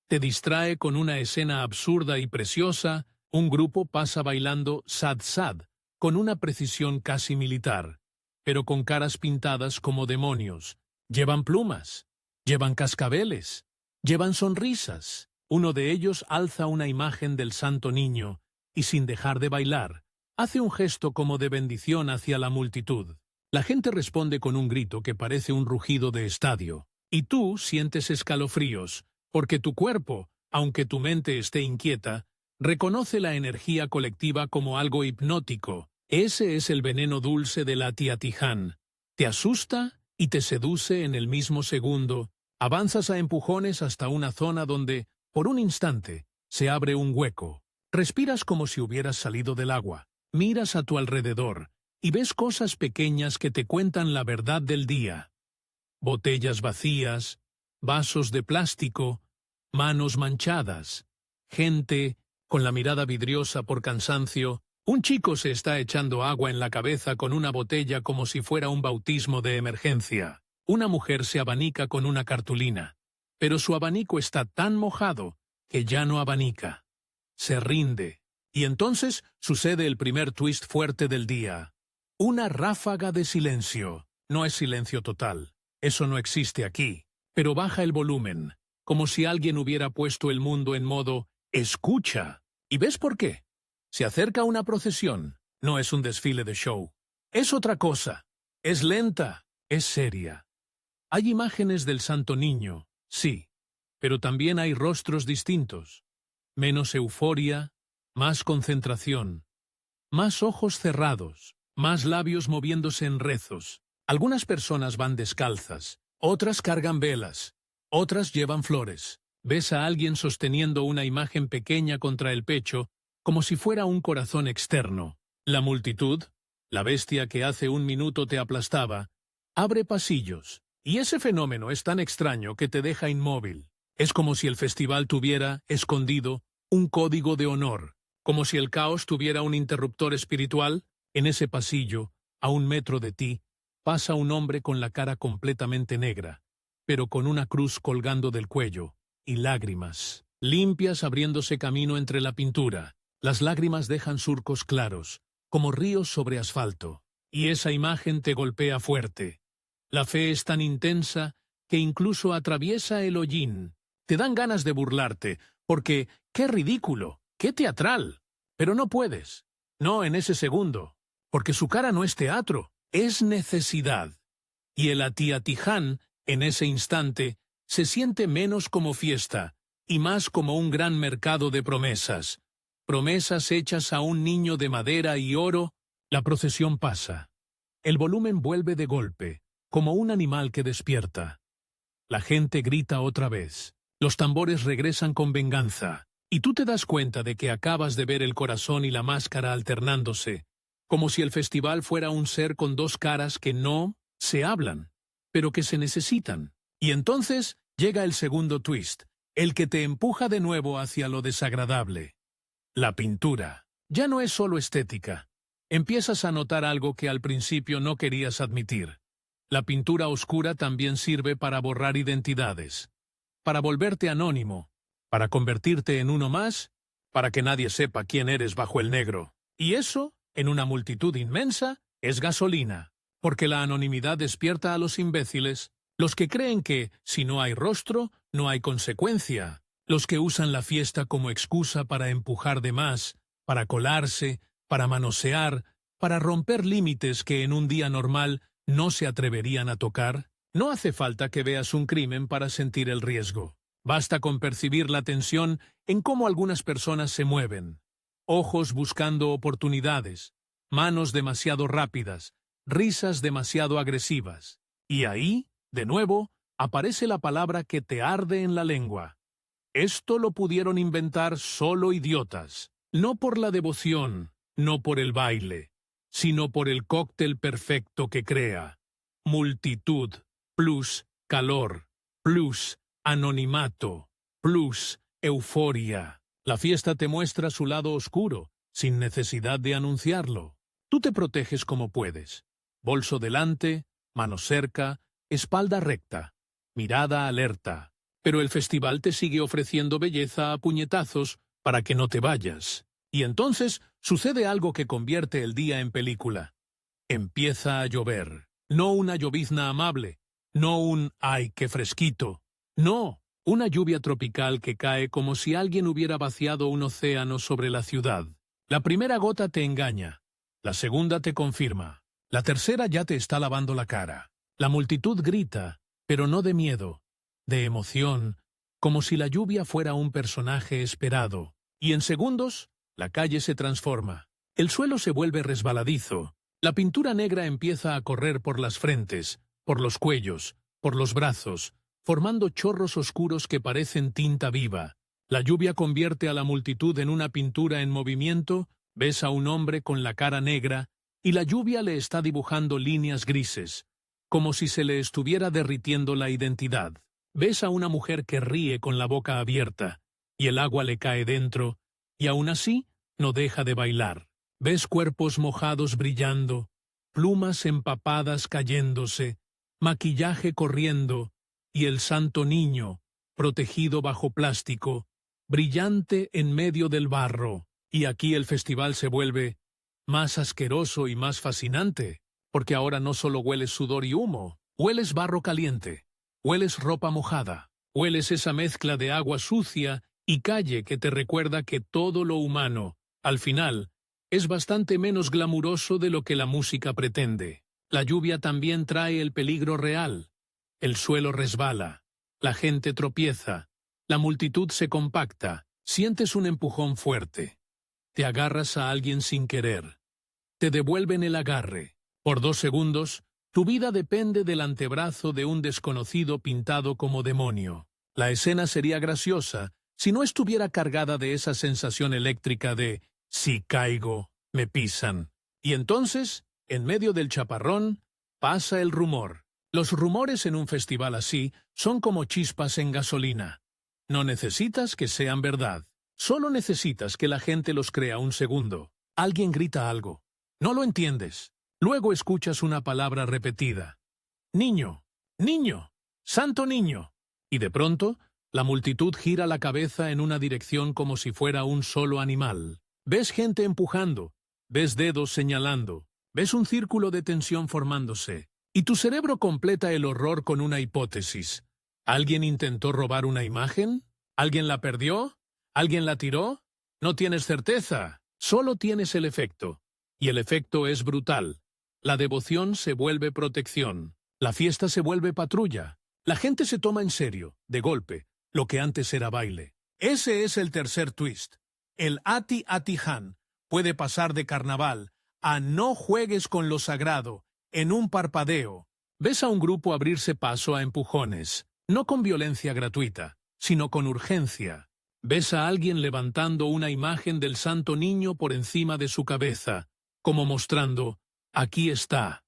Te distrae con una escena absurda y preciosa. Un grupo pasa bailando sad sad, con una precisión casi militar, pero con caras pintadas como demonios. Llevan plumas, llevan cascabeles, llevan sonrisas. Uno de ellos alza una imagen del Santo Niño y, sin dejar de bailar, hace un gesto como de bendición hacia la multitud. La gente responde con un grito que parece un rugido de estadio, y tú sientes escalofríos, porque tu cuerpo, aunque tu mente esté inquieta, reconoce la energía colectiva como algo hipnótico. Ese es el veneno dulce del Atiatihan. Te asusta y te seduce en el mismo segundo. Avanzas a empujones hasta una zona donde, por un instante, se abre un hueco. Respiras como si hubieras salido del agua. Miras a tu alrededor y ves cosas pequeñas que te cuentan la verdad del día. Botellas vacías, vasos de plástico, manos manchadas, gente con la mirada vidriosa por cansancio. Un chico se está echando agua en la cabeza con una botella como si fuera un bautismo de emergencia. Una mujer se abanica con una cartulina. pero su abanico está tan mojado que ya no abanica. Se rinde. Y entonces sucede el primer twist fuerte del día. Una ráfaga de silencio. No es silencio total. Eso no existe aquí. Pero baja el volumen, como si alguien hubiera puesto el mundo en modo «escucha». ¿Y ves por qué? Se acerca una procesión. No es un desfile de show. Es otra cosa. Es lenta. Es seria. Hay imágenes del Santo Niño, sí, pero también hay rostros distintos. Menos euforia, más concentración, más ojos cerrados, más labios moviéndose en rezos. Algunas personas van descalzas, otras cargan velas, otras llevan flores. Ves a alguien sosteniendo una imagen pequeña contra el pecho, como si fuera un corazón externo. La multitud, la bestia que hace un minuto te aplastaba, abre pasillos, y ese fenómeno es tan extraño que te deja inmóvil. Es como si el festival tuviera, escondido, un código de honor, como si el caos tuviera un interruptor espiritual. En ese pasillo, a 1 metro de ti, pasa un hombre con la cara completamente negra, pero con una cruz colgando del cuello, y lágrimas, limpias abriéndose camino entre la pintura. Las lágrimas dejan surcos claros, como ríos sobre asfalto, y esa imagen te golpea fuerte. La fe es tan intensa que incluso atraviesa el hollín. Te dan ganas de burlarte, porque ¡qué ridículo! ¡Qué teatral! Pero no puedes. No en ese segundo, porque su cara no es teatro, es necesidad. Y el Atiatiján, en ese instante, se siente menos como fiesta y más como un gran mercado de promesas. Promesas hechas a un niño de madera y oro. La procesión pasa. El volumen vuelve de golpe, como un animal que despierta. La gente grita otra vez. Los tambores regresan con venganza. Y tú te das cuenta de que acabas de ver el corazón y la máscara alternándose, como si el festival fuera un ser con 2 caras que no se hablan, pero que se necesitan. Y entonces llega el segundo twist, el que te empuja de nuevo hacia lo desagradable. La pintura. Ya no es solo estética. Empiezas a notar algo que al principio no querías admitir. La pintura oscura también sirve para borrar identidades, para volverte anónimo, para convertirte en uno más, para que nadie sepa quién eres bajo el negro. Y eso, en una multitud inmensa, es gasolina, porque la anonimidad despierta a los imbéciles, los que creen que, si no hay rostro, no hay consecuencia, los que usan la fiesta como excusa para empujar de más, para colarse, para manosear, para romper límites que en un día normal no se atreverían a tocar. No hace falta que veas un crimen para sentir el riesgo. Basta con percibir la tensión en cómo algunas personas se mueven. Ojos buscando oportunidades, manos demasiado rápidas, risas demasiado agresivas. Y ahí, de nuevo, aparece la palabra que te arde en la lengua. Esto lo pudieron inventar solo idiotas, no por la devoción, no por el baile, sino por el cóctel perfecto que crea. Multitud, plus calor, plus anonimato, plus euforia. La fiesta te muestra su lado oscuro, sin necesidad de anunciarlo. Tú te proteges como puedes. Bolso delante, mano cerca, espalda recta, mirada alerta. Pero el festival te sigue ofreciendo belleza a puñetazos para que no te vayas. Y entonces sucede algo que convierte el día en película. Empieza a llover. No una llovizna amable, no un ¡ay, qué fresquito! No, una lluvia tropical que cae como si alguien hubiera vaciado un océano sobre la ciudad. La primera gota te engaña, la segunda te confirma, la tercera ya te está lavando la cara. La multitud grita, pero no de miedo, de emoción, como si la lluvia fuera un personaje esperado. Y en segundos, la calle se transforma. El suelo se vuelve resbaladizo. La pintura negra empieza a correr por las frentes, por los cuellos, por los brazos, formando chorros oscuros que parecen tinta viva. La lluvia convierte a la multitud en una pintura en movimiento. Ves a un hombre con la cara negra, y la lluvia le está dibujando líneas grises, como si se le estuviera derritiendo la identidad. Ves a una mujer que ríe con la boca abierta, y el agua le cae dentro, y aún así no deja de bailar. Ves cuerpos mojados brillando, plumas empapadas cayéndose, maquillaje corriendo, y el Santo Niño, protegido bajo plástico, brillante en medio del barro. Y aquí el festival se vuelve más asqueroso y más fascinante, porque ahora no solo hueles sudor y humo, hueles barro caliente, hueles ropa mojada, hueles esa mezcla de agua sucia y calle que te recuerda que todo lo humano, al final, es bastante menos glamuroso de lo que la música pretende. La lluvia también trae el peligro real. El suelo resbala, la gente tropieza, la multitud se compacta, sientes un empujón fuerte. Te agarras a alguien sin querer. Te devuelven el agarre. Por 2 segundos, tu vida depende del antebrazo de un desconocido pintado como demonio. La escena sería graciosa si no estuviera cargada de esa sensación eléctrica de si caigo, me pisan. Y entonces, en medio del chaparrón, pasa el rumor. Los rumores en un festival así son como chispas en gasolina. No necesitas que sean verdad. Solo necesitas que la gente los crea un segundo. Alguien grita algo. No lo entiendes. Luego escuchas una palabra repetida. Niño, niño, santo niño. Y de pronto, la multitud gira la cabeza en una dirección como si fuera un solo animal. Ves gente empujando, ves dedos señalando, ves un círculo de tensión formándose. Y tu cerebro completa el horror con una hipótesis. ¿Alguien intentó robar una imagen? ¿Alguien la perdió? ¿Alguien la tiró? No tienes certeza, solo tienes el efecto. Y el efecto es brutal. La devoción se vuelve protección. La fiesta se vuelve patrulla. La gente se toma en serio, de golpe, lo que antes era baile. Ese es el tercer twist. El Ati Atihan puede pasar de carnaval a no juegues con lo sagrado, en un parpadeo. Ves a un grupo abrirse paso a empujones, no con violencia gratuita, sino con urgencia. Ves a alguien levantando una imagen del Santo Niño por encima de su cabeza, como mostrando, aquí está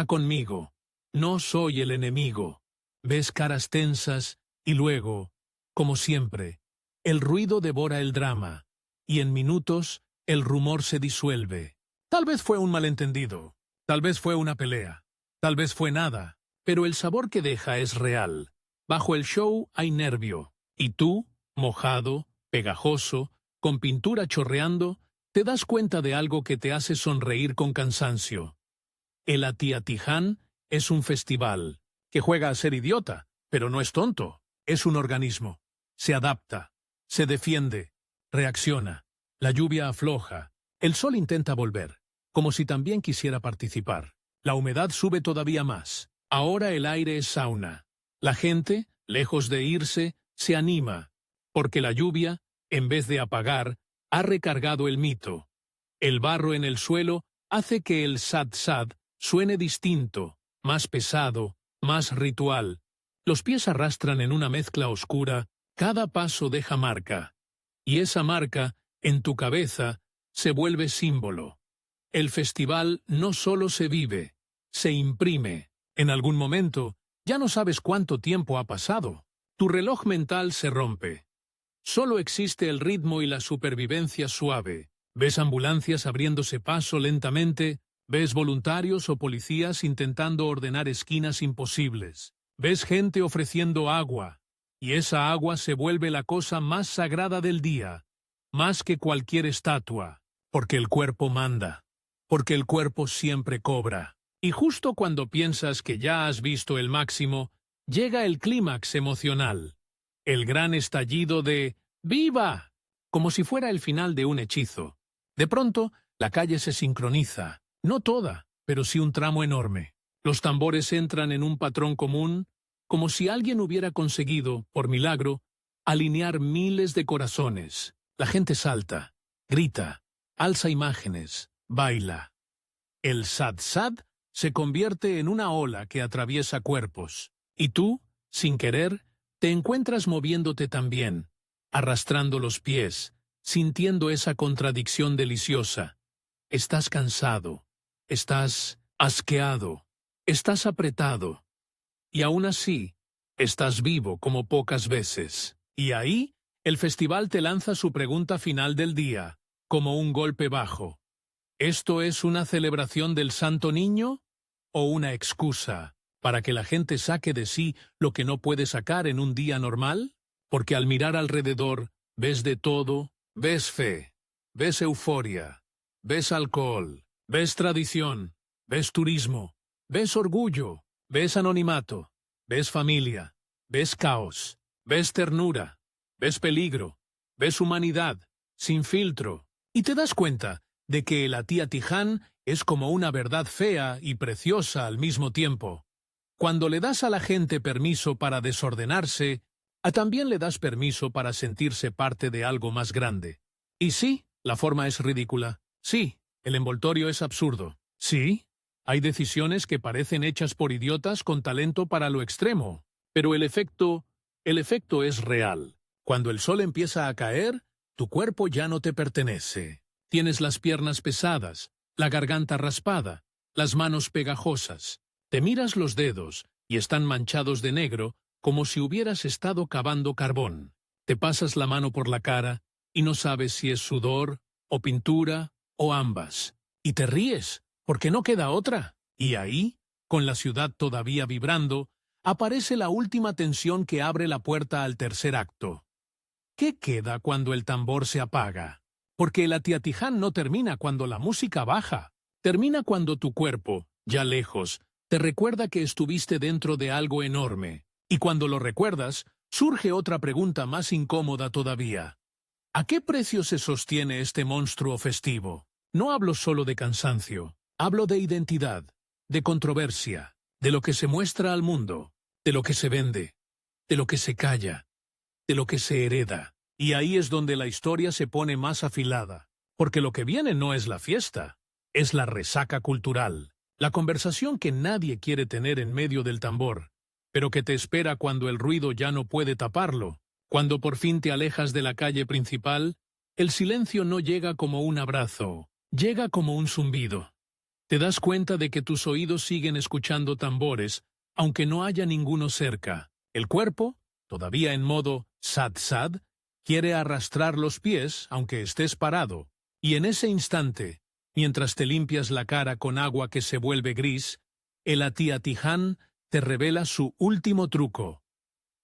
conmigo, no soy el enemigo. Ves caras tensas y luego, como siempre, el ruido devora el drama, y en minutos el rumor se disuelve. Tal vez fue un malentendido, tal vez fue una pelea, tal vez fue nada, pero el sabor que deja es real. Bajo el show hay nervio, y tú, mojado, pegajoso, con pintura chorreando, te das cuenta de algo que te hace sonreír con cansancio. El Ati Atihan es un festival que juega a ser idiota, pero no es tonto, es un organismo. Se adapta, se defiende, reacciona. La lluvia afloja, el sol intenta volver, como si también quisiera participar. La humedad sube todavía más. Ahora el aire es sauna. La gente, lejos de irse, se anima, porque la lluvia, en vez de apagar, ha recargado el mito. El barro en el suelo hace que el sad-sad suene distinto, más pesado, más ritual. Los pies arrastran en una mezcla oscura, cada paso deja marca. Y esa marca, en tu cabeza, se vuelve símbolo. El festival no solo se vive, se imprime. En algún momento, ya no sabes cuánto tiempo ha pasado. Tu reloj mental se rompe. Solo existe el ritmo y la supervivencia suave. Ves ambulancias abriéndose paso lentamente, ves voluntarios o policías intentando ordenar esquinas imposibles. Ves gente ofreciendo agua, y esa agua se vuelve la cosa más sagrada del día, más que cualquier estatua, porque el cuerpo manda, porque el cuerpo siempre cobra. Y justo cuando piensas que ya has visto el máximo, llega el clímax emocional, el gran estallido de ¡viva!, como si fuera el final de un hechizo. De pronto, la calle se sincroniza, no toda, pero sí un tramo enorme. Los tambores entran en un patrón común, como si alguien hubiera conseguido, por milagro, alinear miles de corazones. La gente salta, grita, alza imágenes, baila. El sad-sad se convierte en una ola que atraviesa cuerpos, y tú, sin querer, te encuentras moviéndote también, arrastrando los pies, sintiendo esa contradicción deliciosa. Estás cansado, estás asqueado, estás apretado, y aún así, estás vivo como pocas veces. Y ahí, el festival te lanza su pregunta final del día, como un golpe bajo. ¿Esto es una celebración del Santo Niño o una excusa para que la gente saque de sí lo que no puede sacar en un día normal? porque al mirar alrededor, ves de todo, ves fe, ves euforia, ves alcohol, ves tradición, ves turismo, ves orgullo, ves anonimato, ves familia, ves caos, ves ternura, ves peligro, ves humanidad, sin filtro, y te das cuenta de que el Atiatiján es como una verdad fea y preciosa al mismo tiempo. Cuando le das a la gente permiso para desordenarse, también le das permiso para sentirse parte de algo más grande. Y sí, la forma es ridícula. Sí, el envoltorio es absurdo. Sí, hay decisiones que parecen hechas por idiotas con talento para lo extremo. Pero el efecto es real. Cuando el sol empieza a caer, tu cuerpo ya no te pertenece. Tienes las piernas pesadas, la garganta raspada, las manos pegajosas. Te miras los dedos y están manchados de negro como si hubieras estado cavando carbón. Te pasas la mano por la cara y no sabes si es sudor o pintura o ambas. Y te ríes, porque no queda otra. Y ahí, con la ciudad todavía vibrando, aparece la última tensión que abre la puerta al tercer acto. ¿Qué queda cuando el tambor se apaga? Porque el Atiatiján no termina cuando la música baja. Termina cuando tu cuerpo, ya lejos, te recuerda que estuviste dentro de algo enorme. Y cuando lo recuerdas, surge otra pregunta más incómoda todavía. ¿A qué precio se sostiene este monstruo festivo? No hablo solo de cansancio, hablo de identidad, de controversia, de lo que se muestra al mundo, de lo que se vende, de lo que se calla, de lo que se hereda. Y ahí es donde la historia se pone más afilada, porque lo que viene no es la fiesta, es la resaca cultural, la conversación que nadie quiere tener en medio del tambor, pero que te espera cuando el ruido ya no puede taparlo. Cuando por fin te alejas de la calle principal, el silencio no llega como un abrazo, llega como un zumbido. Te das cuenta de que tus oídos siguen escuchando tambores, aunque no haya ninguno cerca. El cuerpo, todavía en modo sad-sad, quiere arrastrar los pies, aunque estés parado. Y en ese instante, mientras te limpias la cara con agua que se vuelve gris, el Atiatiján te revela su último truco.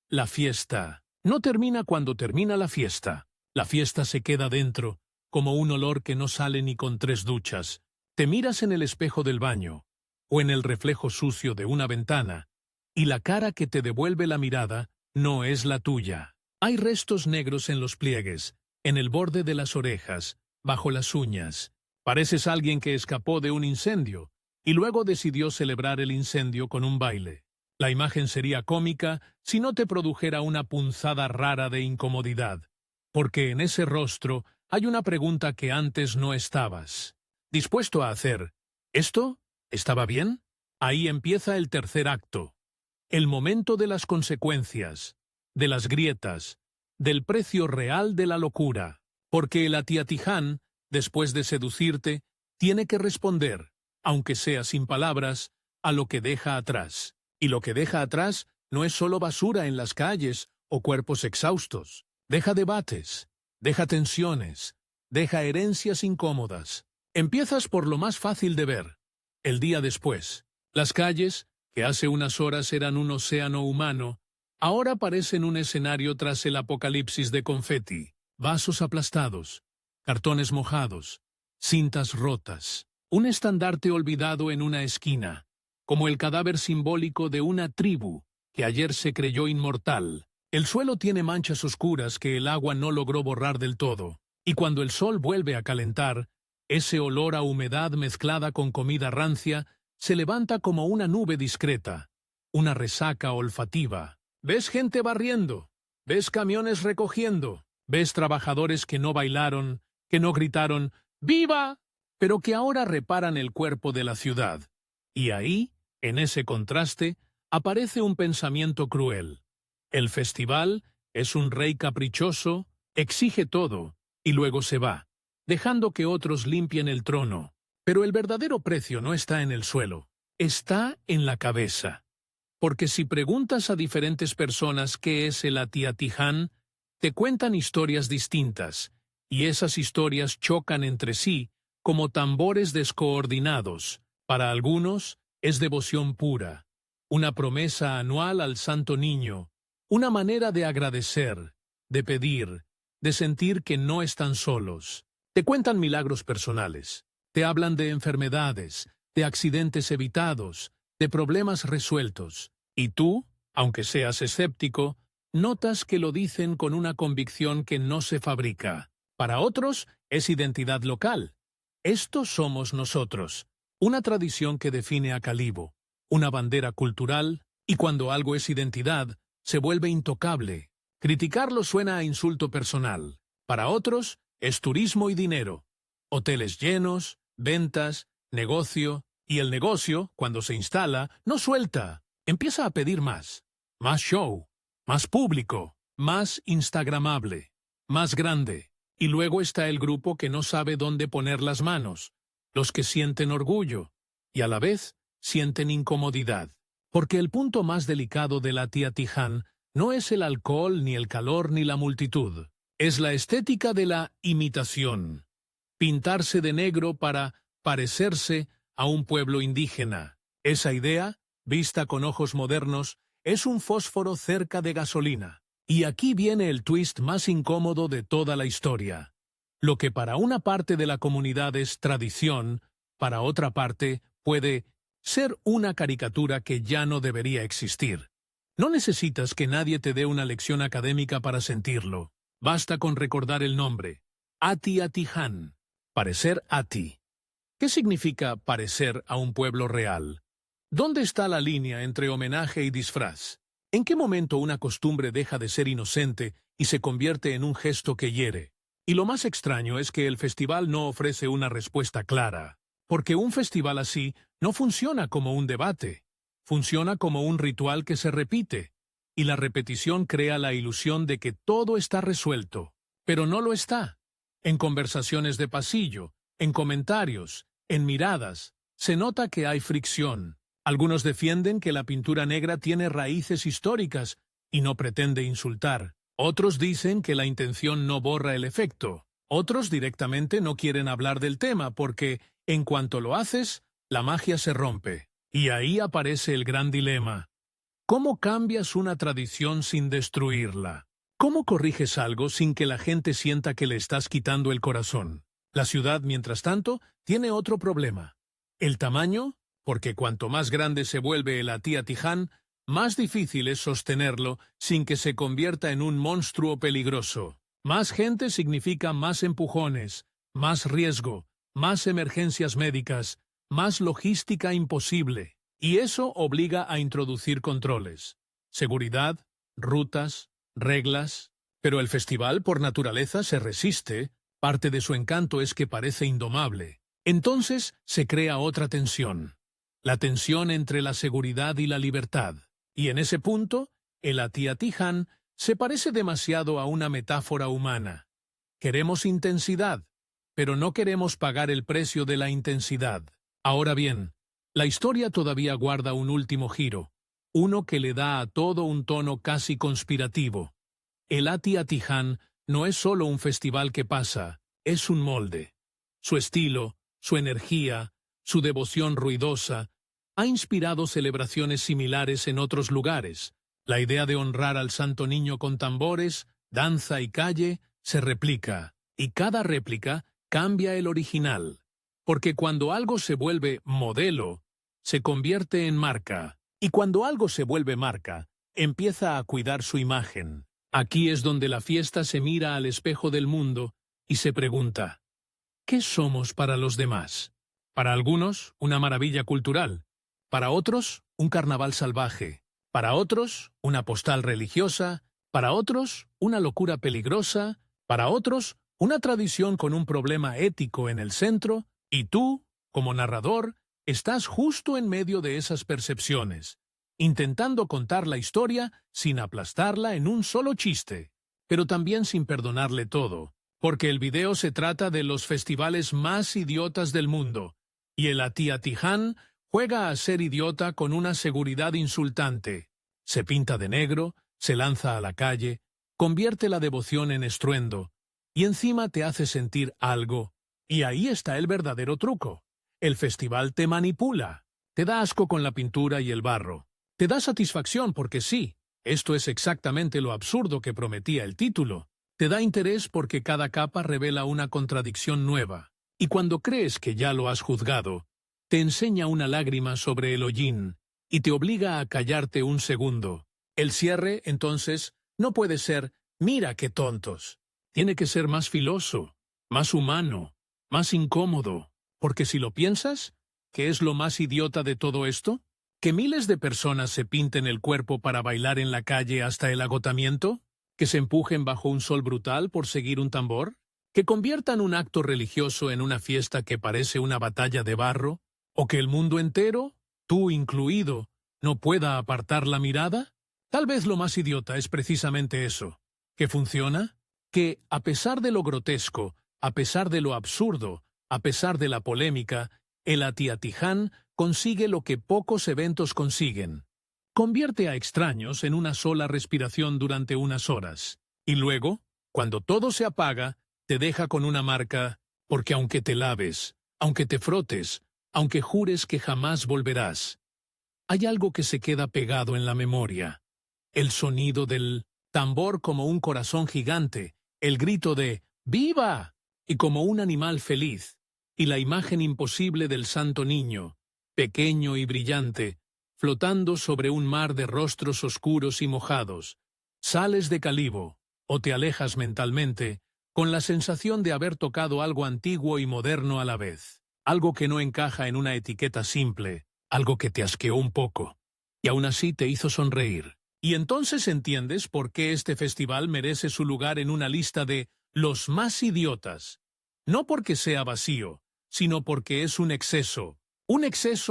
La fiesta no termina cuando termina la fiesta. La fiesta se queda dentro, como un olor que no sale ni con 3 duchas. Te miras en el espejo del baño, o en el reflejo sucio de una ventana, y la cara que te devuelve la mirada no es la tuya. Hay restos negros en los pliegues, en el borde de las orejas, bajo las uñas. Pareces alguien que escapó de un incendio, y luego decidió celebrar el incendio con un baile. La imagen sería cómica si no te produjera una punzada rara de incomodidad, porque en ese rostro hay una pregunta que antes no estabas dispuesto a hacer. ¿Esto estaba bien? Ahí empieza el tercer acto, el momento de las consecuencias, de las grietas, del precio real de la locura, porque el Atiatiján, después de seducirte, tiene que responder, aunque sea sin palabras, a lo que deja atrás. Y lo que deja atrás no es solo basura en las calles o cuerpos exhaustos. Deja debates, deja tensiones, deja herencias incómodas. Empiezas por lo más fácil de ver, el día después. Las calles, que hace unas horas eran un océano humano, ahora parecen un escenario tras el apocalipsis de confeti, vasos aplastados, cartones mojados, cintas rotas, un estandarte olvidado en una esquina, como el cadáver simbólico de una tribu que ayer se creyó inmortal. El suelo tiene manchas oscuras que el agua no logró borrar del todo, y cuando el sol vuelve a calentar, ese olor a humedad mezclada con comida rancia se levanta como una nube discreta, una resaca olfativa. Ves gente barriendo, ves camiones recogiendo, ves trabajadores que no bailaron, que no gritaron ¡Viva!, pero que ahora reparan el cuerpo de la ciudad. Y ahí, en ese contraste, aparece un pensamiento cruel. El festival es un rey caprichoso, exige todo, y luego se va, dejando que otros limpien el trono. Pero el verdadero precio no está en el suelo, está en la cabeza. Porque si preguntas a diferentes personas qué es el Atiatiján, te cuentan historias distintas, y esas historias chocan entre sí como tambores descoordinados. Para algunos es devoción pura, una promesa anual al Santo Niño, una manera de agradecer, de pedir, de sentir que no están solos. Te cuentan milagros personales, te hablan de enfermedades, de accidentes evitados, de problemas resueltos. Y tú, aunque seas escéptico, notas que lo dicen con una convicción que no se fabrica. Para otros, es identidad local. Estos somos nosotros, una tradición que define a Calibo, una bandera cultural, y cuando algo es identidad, se vuelve intocable. Criticarlo suena a insulto personal. Para otros, es turismo y dinero. Hoteles llenos, ventas, negocio, y el negocio, cuando se instala, no suelta. Empieza a pedir más. Más show, más público, más instagramable, más grande. Y luego está el grupo que no sabe dónde poner las manos, los que sienten orgullo, y a la vez sienten incomodidad. Porque el punto más delicado de la Teotihuacán no es el alcohol, ni el calor, ni la multitud. Es la estética de la imitación. Pintarse de negro para parecerse a un pueblo indígena. Esa idea, vista con ojos modernos, es un fósforo cerca de gasolina. Y aquí viene el twist más incómodo de toda la historia. Lo que para una parte de la comunidad es tradición, para otra parte puede ser una caricatura que ya no debería existir. No necesitas que nadie te dé una lección académica para sentirlo. Basta con recordar el nombre. Teotihuacán. Parecer Ati. ¿Qué significa parecer a un pueblo real? ¿Dónde está la línea entre homenaje y disfraz? ¿En qué momento una costumbre deja de ser inocente y se convierte en un gesto que hiere? Y lo más extraño es que el festival no ofrece una respuesta clara. Porque un festival así no funciona como un debate. Funciona como un ritual que se repite. Y la repetición crea la ilusión de que todo está resuelto. Pero no lo está. En conversaciones de pasillo, en comentarios, en miradas, se nota que hay fricción. Algunos defienden que la pintura negra tiene raíces históricas y no pretende insultar. Otros dicen que la intención no borra el efecto. Otros directamente no quieren hablar del tema porque, en cuanto lo haces, la magia se rompe. Y ahí aparece el gran dilema. ¿Cómo cambias una tradición sin destruirla? ¿Cómo corriges algo sin que la gente sienta que le estás quitando el corazón? La ciudad, mientras tanto, tiene otro problema. El tamaño, porque cuanto más grande se vuelve el Teotihuacán, más difícil es sostenerlo sin que se convierta en un monstruo peligroso. Más gente significa más empujones, más riesgo, más emergencias médicas, más logística imposible. Y eso obliga a introducir controles, seguridad, rutas, reglas. Pero el festival, por naturaleza, se resiste. Parte de su encanto es que parece indomable. Entonces se crea otra tensión. La tensión entre la seguridad y la libertad. Y en ese punto, el Teotihuacán se parece demasiado a una metáfora humana. Queremos intensidad, pero no queremos pagar el precio de la intensidad. Ahora bien, la historia todavía guarda un último giro, uno que le da a todo un tono casi conspirativo. El Teotihuacán no es solo un festival que pasa, es un molde. Su estilo, su energía, su devoción ruidosa, ha inspirado celebraciones similares en otros lugares. La idea de honrar al Santo Niño con tambores, danza y calle se replica, y cada réplica cambia el original. Porque cuando algo se vuelve modelo, se convierte en marca. Y cuando algo se vuelve marca, empieza a cuidar su imagen. Aquí es donde la fiesta se mira al espejo del mundo y se pregunta, ¿qué somos para los demás? Para algunos, una maravilla cultural. Para otros, un carnaval salvaje. Para otros, una postal religiosa. Para otros, una locura peligrosa. Para otros, una tradición con un problema ético en el centro. Y tú, como narrador, estás justo en medio de esas percepciones, intentando contar la historia sin aplastarla en un solo chiste, pero también sin perdonarle todo, porque el video se trata de los festivales más idiotas del mundo, y el Teotihuacán juega a ser idiota con una seguridad insultante. Se pinta de negro, se lanza a la calle, convierte la devoción en estruendo, y encima te hace sentir algo. Y ahí está el verdadero truco. El festival te manipula. Te da asco con la pintura y el barro. Te da satisfacción porque sí, Esto es exactamente lo absurdo que prometía el título. Te da interés porque cada capa revela una contradicción nueva, y cuando crees que ya lo has juzgado, te enseña una lágrima sobre el hollín y te obliga a callarte un segundo. El cierre, entonces, no puede ser «mira qué tontos». Tiene que ser más filoso, más humano, más incómodo, porque si lo piensas, ¿qué es lo más idiota de todo esto? ¿Que miles de personas se pinten el cuerpo para bailar en la calle hasta el agotamiento? ¿Que se empujen bajo un sol brutal por seguir un tambor? ¿Que conviertan un acto religioso en una fiesta que parece una batalla de barro? ¿O que el mundo entero, tú incluido, no pueda apartar la mirada? Tal vez lo más idiota es precisamente eso. ¿Que funciona? Que, a pesar de lo grotesco, a pesar de lo absurdo, a pesar de la polémica, el Atiatiján consigue lo que pocos eventos consiguen. Convierte a extraños en una sola respiración durante unas horas. Y luego, cuando todo se apaga, te deja con una marca, porque aunque te laves, aunque te frotes, aunque jures que jamás volverás, hay algo que se queda pegado en la memoria. El sonido del tambor como un corazón gigante, el grito de ¡viva! Y como un animal feliz, y la imagen imposible del Santo Niño, pequeño y brillante, flotando sobre un mar de rostros oscuros y mojados. Sales de Calibo, o te alejas mentalmente, con la sensación de haber tocado algo antiguo y moderno a la vez, algo que no encaja en una etiqueta simple, algo que te asqueó un poco, y aún así te hizo sonreír. Y entonces entiendes por qué este festival merece su lugar en una lista de los más idiotas. No porque sea vacío, sino porque es un exceso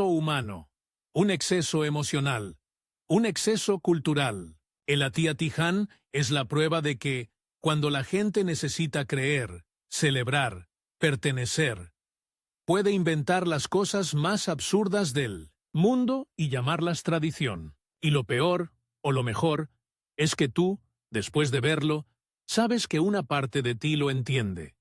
humano, un exceso emocional, un exceso cultural. El Atiatiján es la prueba de que, cuando la gente necesita creer, celebrar, pertenecer, puede inventar las cosas más absurdas del mundo y llamarlas tradición. Y lo peor, o lo mejor, es que tú, después de verlo, sabes que una parte de ti lo entiende.